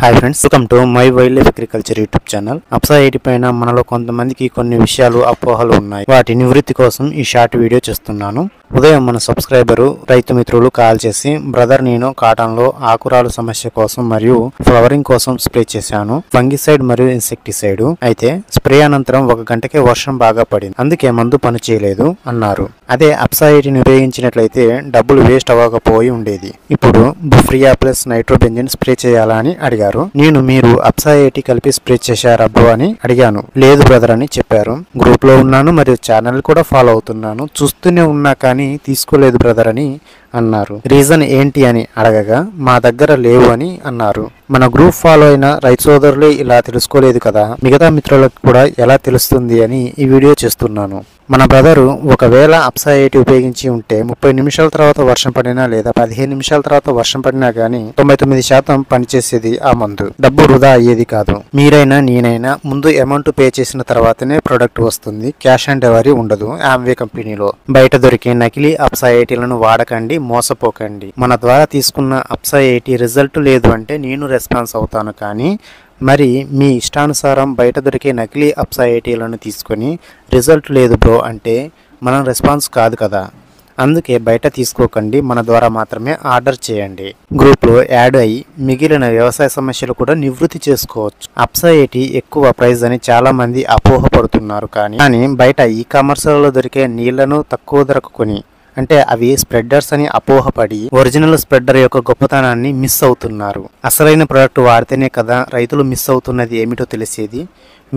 Hi friends, welcome to my wild life agriculture YouTube channel. అప్సా 80 పైన మనలో కొంతమందికి కొన్ని విషయాలు అపోహలు ఉన్నాయి. వాటి నివృత్తి కోసం ఈ షార్ట్ వీడియో చేస్తున్నాను. ఉదయం మన సబ్స్క్రైబరు రైతు మిత్రులు కాల్ చేసి, బ్రదర్ నేను కాటన్ లో ఆకురాలు సమస్య కోసం మరియు ఫ్లవరింగ్ కోసం స్ప్రే చేశాను, ఫంగిసైడ్ మరియు ఇన్సెక్టిసైడ్. అయితే స్ప్రే అనంతరం 1 గంటకే వర్షం బాగా పడింది, అందుకే మందు పని చేయలేదు అన్నారు. అదే అప్సా 80ని ఉపయోగించినట్లయితే డబ్బులు వేస్ట్ అవ్వకపోయి ఉండేది. ఇప్పుడు బుఫ్రియా ప్లస్ నైట్రోబెంజిన్ స్ప్రే చేయాలా అని అడిగారు. నేను మీరు అప్సా 80 కలిపి స్ప్రే చేశారా బ్రో అని అడిగాను. లేదు బ్రదర్ అని చెప్పారు. గ్రూప్ లో ఉన్నాను మరియు ఛానల్ కూడా ఫాలో అవుతున్నాను, చూస్తూనే ఉన్నా కానీ తీసుకోలేదు బ్రదర్ అని అన్నారు. రీజన్ ఏంటి అని అడగగా మా దగ్గర లేవు అని అన్నారు. మన గ్రూప్ ఫాలో అయిన రైతు సోదరులే ఇలా తెలుసుకోలేదు కదా, మిగతా మిత్రులకు కూడా ఎలా తెలుస్తుంది అని ఈ వీడియో చేస్తున్నాను. మన బ్రదరు ఒకవేళ అప్సా 80 ఉపయోగించి ఉంటే 30 నిమిషాల తర్వాత వర్షం పడినా లేదా 15 నిమిషాల తర్వాత వర్షం పడినా గానీ 99% పనిచేసేది ఆ మందు. డబ్బు వృధా అయ్యేది కాదు. మీరైనా నేనైనా ముందు అమౌంట్ పే చేసిన తర్వాతనే ప్రొడక్ట్ వస్తుంది. క్యాష్ ఆన్ డెలివరీ ఉండదు ఆమ్వే కంపెనీలో. బయట దొరికే నకిలీ అప్సా 80లను వాడకండి, మోసపోకండి. మన ద్వారా తీసుకున్న అప్సా 80 రిజల్ట్ లేదు అంటే నేను రెస్పాన్స్ అవుతాను, కానీ మరి మీ ఇష్టానుసారం బయట దొరికే నకిలీ అప్సా 80లను తీసుకొని రిజల్ట్ లేదు బ్రో అంటే మనం రెస్పాన్స్ కాదు కదా. అందుకే బయట తీసుకోకండి, మన ద్వారా మాత్రమే ఆర్డర్ చేయండి. గ్రూప్లో యాడ్ అయ్యి మిగిలిన వ్యవసాయ సమస్యలు కూడా నివృత్తి చేసుకోవచ్చు. అప్సా 80 ఎక్కువ ప్రైస్ అని చాలా మంది అపోహపడుతున్నారు, కానీ బయట ఈ కామర్స్లలో దొరికే నీళ్లను తక్కువ ధరకు కొని, అంటే అవి స్ప్రెడ్డర్స్ అని అపోహపడి ఒరిజినల్ స్ప్రెడ్డర్ యొక్క గొప్పతనాన్ని మిస్ అవుతున్నారు. అసలైన ప్రోడక్ట్ వాడితేనే కదా రైతులు మిస్ అవుతున్నది ఏమిటో తెలిసేది.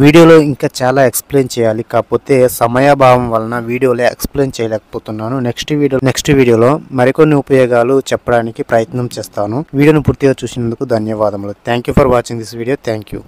వీడియోలో ఇంకా చాలా ఎక్స్ప్లెయిన్ చేయాలి, కాకపోతే సమయాభావం వలన వీడియోలో ఎక్స్ప్లెయిన్ చేయలేకపోతున్నాను. నెక్స్ట్ వీడియోలో మరికొన్ని ఉపయోగాలు చెప్పడానికి ప్రయత్నం చేస్తాను. వీడియోను పూర్తిగా చూసినందుకు ధన్యవాదములు. Thank you for watching this video. Thank you.